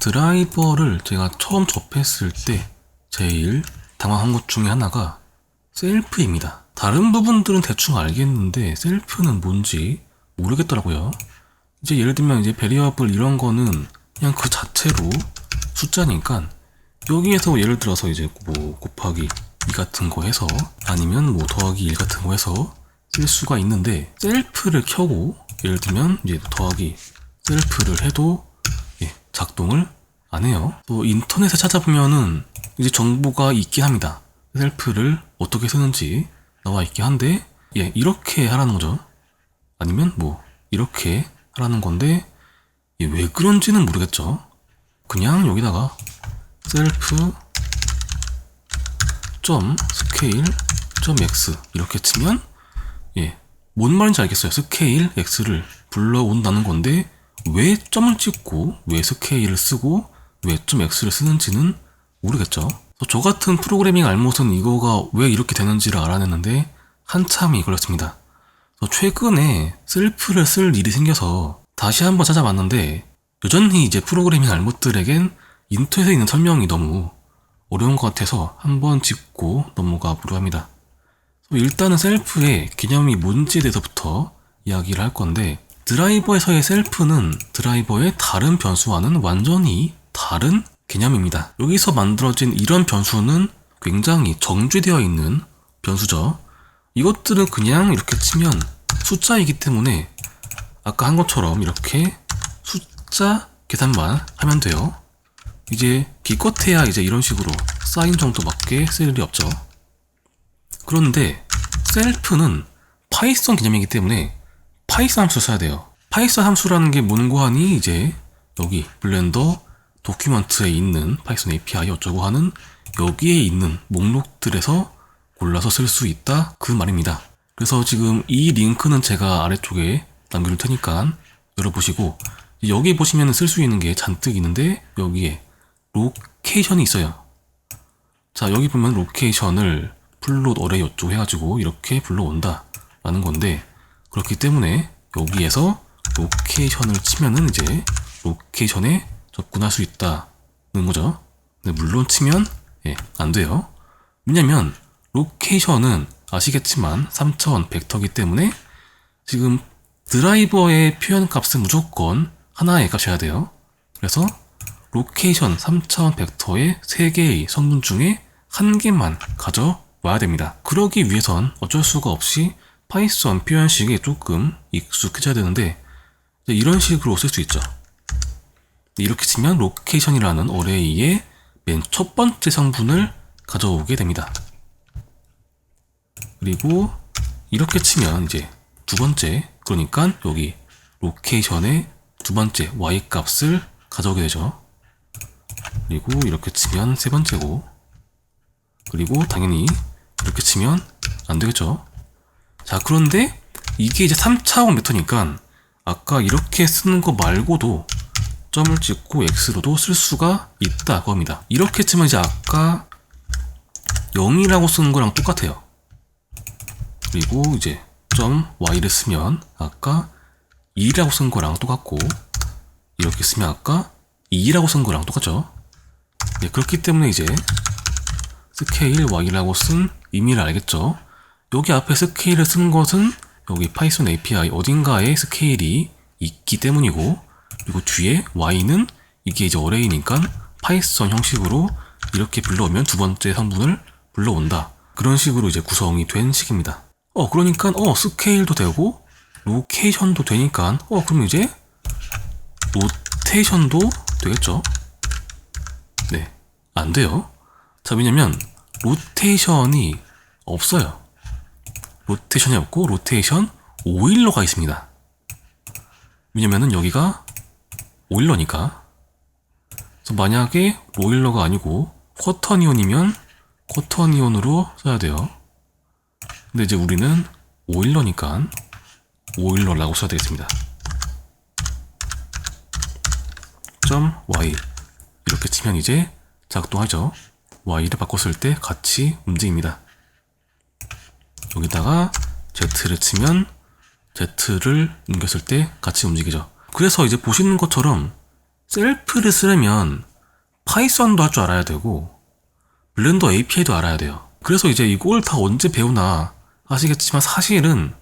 드라이버를 제가 처음 접했을 때 제일 당황한 것 중에 하나가 셀프입니다. 다른 부분들은 대충 알겠는데 셀프는 뭔지 모르겠더라고요. 이제 예를 들면 이제 베리어블 이런 거는 그냥 그 자체로 숫자니까 여기에서 예를 들어서 이제 뭐 곱하기 2 같은 거 해서 아니면 뭐 더하기 1 같은 거 해서 쓸 수가 있는데 셀프를 켜고 예를 들면 이제 더하기 셀프를 해도 작동을 안 해요. 또 인터넷에 찾아보면은 이제 정보가 있긴 합니다. 셀프를 어떻게 쓰는지 나와 있긴 한데 이렇게 하라는 거죠. 아니면 뭐 이렇게 하라는 건데 왜 그런지는 모르겠죠. 그냥 여기다가 셀프 scale x 이렇게 치면 뭔 말인지 알겠어요. 스케일 x를 불러온다는 건데 왜 점을 찍고 왜 스케일을 쓰고 왜 x를 쓰는지는 모르겠죠. 저 같은 프로그래밍 알못은 이거가 왜 이렇게 되는지를 알아냈는데 한참이 걸렸습니다. 최근에 셀프를 쓸 일이 생겨서 다시 한번 찾아봤는데 여전히 이제 프로그래밍 알못들에겐 인터넷에 있는 설명이 너무 어려운 것 같아서 한번 짚고 넘어가 보려 합니다. 일단은 셀프의 개념이 뭔지에 대해서부터 이야기를 할 건데 드라이버에서의 셀프는 드라이버의 다른 변수와는 완전히 다른 개념입니다. 여기서 만들어진 이런 변수는 굉장히 정제되어 있는 변수죠. 이것들은 그냥 이렇게 치면 숫자이기 때문에 아까 한 것처럼 이렇게 숫자 계산만 하면 돼요. 이제 기껏해야 이제 이런 식으로 사인 정도밖에 쓸 일이 없죠. 그런데 셀프는 파이썬 개념이기 때문에 파이썬 함수를 써야 돼요. 파이썬 함수라는 게 뭔고 하니 이제 여기 블렌더 도큐먼트에 있는 파이썬 API 어쩌고 하는 여기에 있는 목록들에서 골라서 쓸 수 있다 그 말입니다. 그래서 지금 이 링크는 제가 아래쪽에 남겨둘 테니까 열어보시고 여기 보시면 쓸 수 있는 게 잔뜩 있는데 여기에 로케이션이 있어요. 자 여기 보면 로케이션을 플롯 어레이 어쩌고 해가지고 이렇게 불러온다 라는 건데 그렇기 때문에 여기에서 로케이션을 치면은 이제 로케이션에 접근할 수 있다는 거죠. 근데 물론 치면 안 돼요. 왜냐면 로케이션은 아시겠지만 3차원 벡터이기 때문에 지금 드라이버의 표현 값은 무조건 하나의 값이어야 돼요. 그래서 로케이션 3차원 벡터의 3개의 성분 중에 1개만 가져와야 됩니다. 그러기 위해선 어쩔 수가 없이 파이썬 표현식에 조금 익숙해져야 되는데 이런 식으로 쓸 수 있죠. 이렇게 치면 로케이션이라는 어레이의 맨 첫 번째 성분을 가져오게 됩니다. 그리고 이렇게 치면 이제 두 번째, 그러니까 여기 로케이션의 두 번째 y 값을 가져오게 되죠. 그리고 이렇게 치면 세 번째고, 그리고 당연히 이렇게 치면 안 되겠죠. 자, 그런데 이게 이제 3차원 벡터니까 아까 이렇게 쓰는 거 말고도 점을 찍고 x로도 쓸 수가 있다 겁니다. 이렇게 치면 이제 아까 0이라고 쓰는 거랑 똑같아요. 그리고 이제 점 y를 쓰면 아까 2라고 쓴 거랑 똑같고 이렇게 쓰면 아까 2라고 쓴 거랑 똑같죠. 그렇기 때문에 이제 스케일 y라고 쓴 의미를 알겠죠. 여기 앞에 스케일을 쓴 것은 여기 파이썬 API 어딘가에 스케일이 있기 때문이고 그리고 뒤에 y는 이게 이제 어레이니까 파이썬 형식으로 이렇게 불러오면 두 번째 성분을 불러온다. 그런 식으로 이제 구성이 된 식입니다. 그러니까 스케일도 되고 로케이션도 되니까 그럼 이제 로테이션도 되겠죠. 네, 안 돼요. 자, 왜냐면 로테이션이 없어요. 로테이션이 없고 로테이션 오일러가 있습니다. 왜냐면은 여기가 오일러니까. 그래서 만약에 오일러가 아니고 쿼터니온이면 쿼터니온으로 써야 돼요. 근데 이제 우리는 오일러니까 오일러라고 써야 되겠습니다. 점 y 이렇게 치면 이제 작동하죠. y를 바꿨을 때 같이 움직입니다. 여기다가 z를 치면 z를 옮겼을 때 같이 움직이죠. 그래서 이제 보시는 것처럼 셀프를 쓰려면 파이썬도 할 줄 알아야 되고 블렌더 API도 알아야 돼요. 그래서 이제 이걸 다 언제 배우나 아시겠지만 사실은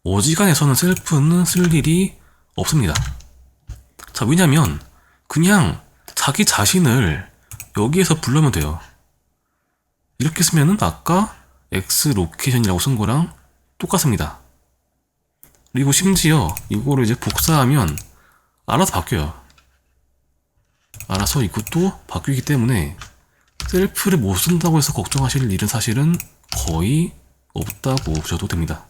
어지간해서는 셀프는 쓸 일이 없습니다. 자, 왜냐면 그냥 자기 자신을 여기에서 불러면 돼요. 이렇게 쓰면은 아까 X 로케이션이라고 쓴 거랑 똑같습니다. 그리고 심지어 이거를 이제 복사하면 알아서 바뀌어요. 알아서 이것도 바뀌기 때문에 셀프를 못 쓴다고 해서 걱정하실 일은 사실은 거의 없다고 보셔도 됩니다.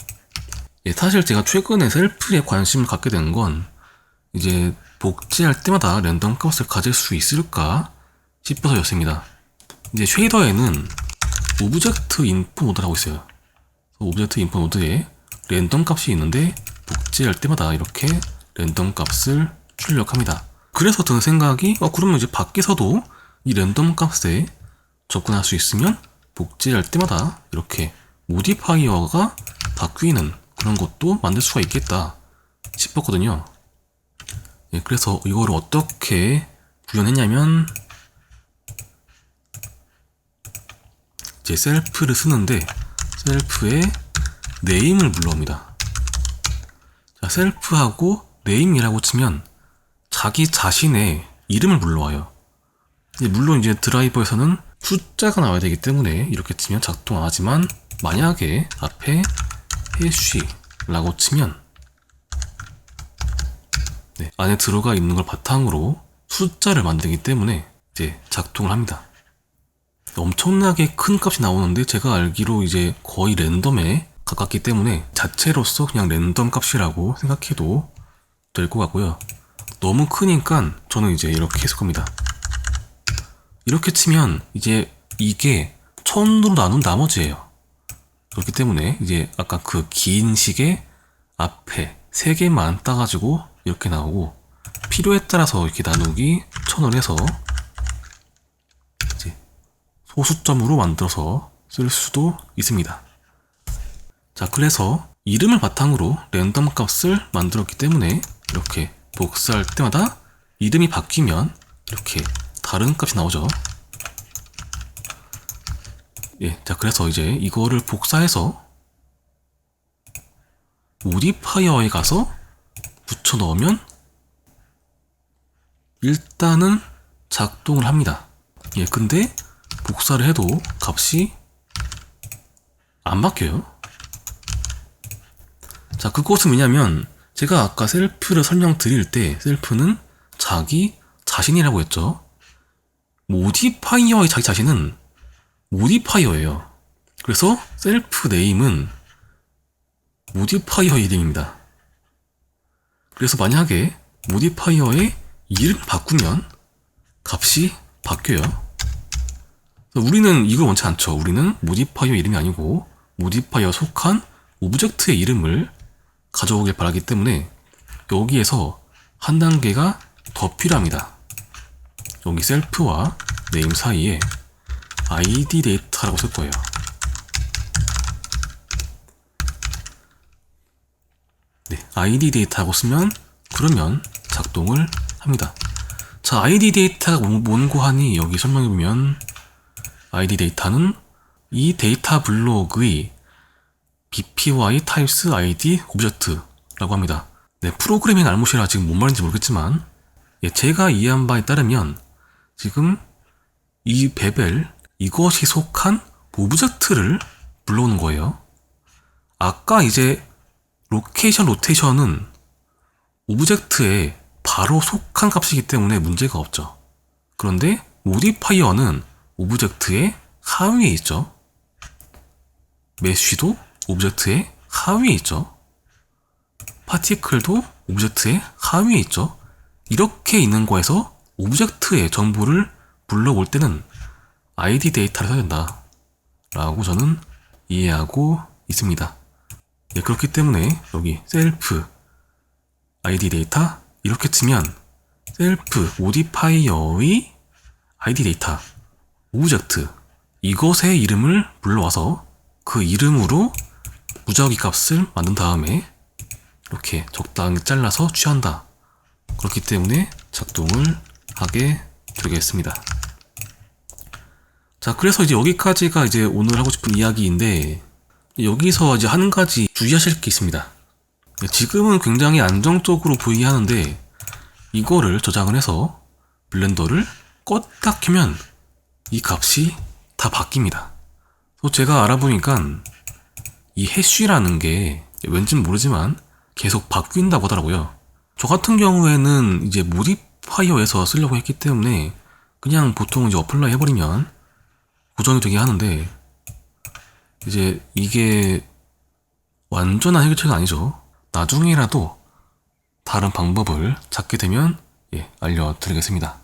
예, 사실 제가 최근에 셀프에 관심을 갖게 된 건 이제 복제할 때마다 랜덤 값을 가질 수 있을까 싶어서였습니다. 이제 쉐이더에는 오브젝트 인풋 모드라고 있어요. 오브젝트 인풋 모드에 랜덤 값이 있는데 복제할 때마다 이렇게 랜덤 값을 출력합니다. 그래서 드는 생각이 그러면 이제 밖에서도 이 랜덤 값에 접근할 수 있으면 복제할 때마다 이렇게 모디파이어가 바뀌는 그런 것도 만들 수가 있겠다 싶었거든요. 예, 그래서 이거를 어떻게 구현했냐면 이제 셀프를 쓰는데 셀프에 네임을 불러옵니다. 자, 셀프하고 네임이라고 치면 자기 자신의 이름을 불러와요. 물론 이제 드라이버에서는 숫자가 나와야 되기 때문에 이렇게 치면 작동 안 하지만 만약에 앞에 해쉬라고 치면 안에 들어가 있는 걸 바탕으로 숫자를 만들기 때문에 이제 작동을 합니다. 엄청나게 큰 값이 나오는데 제가 알기로 이제 거의 랜덤에 가깝기 때문에 자체로서 그냥 랜덤 값이라고 생각해도 될 것 같고요. 너무 크니까 저는 이제 이렇게 했을 겁니다. 이렇게 치면 이제 이게 1000으로 나눈 나머지예요. 그렇기 때문에 이제 아까 그 긴 식의 앞에 3개만 따가지고 이렇게 나오고 필요에 따라서 이렇게 나누기 1000을 해서 이제 소수점으로 만들어서 쓸 수도 있습니다. 자, 그래서 이름을 바탕으로 랜덤 값을 만들었기 때문에 이렇게 복사할 때마다 이름이 바뀌면 이렇게 다른 값이 나오죠. 예, 자, 그래서 이제 이거를 복사해서 모디파이어에 가서 붙여 넣으면 일단은 작동을 합니다. 예, 근데 복사를 해도 값이 안 바뀌어요. 자, 그것은 왜냐면 제가 아까 셀프를 설명드릴 때 셀프는 자기 자신이라고 했죠. 모디파이어의 자기 자신은 모디파이어예요. 그래서 셀프 네임은 모디파이어 이름입니다. 그래서 만약에 모디파이어의 이름을 바꾸면 값이 바뀌어요. 우리는 이걸 원치 않죠. 우리는 모디파이어 이름이 아니고 모디파이어 속한 오브젝트의 이름을 가져오길 바라기 때문에 여기에서 한 단계가 더 필요합니다. 여기 셀프와 네임 사이에 id 데이터라고 쓸 거예요. 네, id 데이터라고 쓰면 그러면 작동을 합니다. 자, id 데이터가 뭔고 하니 여기 설명해보면 id 데이터는 이 데이터 블록의 bpy types id 오브젝트라고 합니다. 네, 프로그래밍 알못이라 지금 뭔 말인지 모르겠지만 제가 이해한 바에 따르면 지금 이 베벨 이것이 속한 오브젝트를 불러오는 거예요. 아까 이제 로케이션 로테이션은 오브젝트에 바로 속한 값이기 때문에 문제가 없죠. 그런데 모디파이어는 오브젝트의 하위에 있죠. 메쉬도 오브젝트의 하위에 있죠. 파티클도 오브젝트의 하위에 있죠. 이렇게 있는 거에서 오브젝트의 정보를 불러올 때는 id 데이터를 써야 된다 라고 저는 이해하고 있습니다. 예, 그렇기 때문에 여기 셀프 id 데이터 이렇게 치면 셀프 모디파이어의 id 데이터 오브젝트 이것의 이름을 불러와서 그 이름으로 무작위 값을 만든 다음에 이렇게 적당히 잘라서 취한다. 그렇기 때문에 작동을 하게 되겠습니다. 자, 그래서 이제 여기까지가 이제 오늘 하고 싶은 이야기인데, 여기서 이제 한 가지 주의하실 게 있습니다. 지금은 굉장히 안정적으로 보이게 하는데, 이거를 저장을 해서 블렌더를 껐다 켜면 이 값이 다 바뀝니다. 제가 알아보니까 이 해쉬라는 게 왠진 모르지만 계속 바뀐다고 하더라고요. 저 같은 경우에는 이제 모디파이어에서 쓰려고 했기 때문에 그냥 보통 이제 어플라이 해버리면 고정이 되게 하는데, 이제 이게 완전한 해결책은 아니죠. 나중에라도 다른 방법을 찾게 되면 알려드리겠습니다.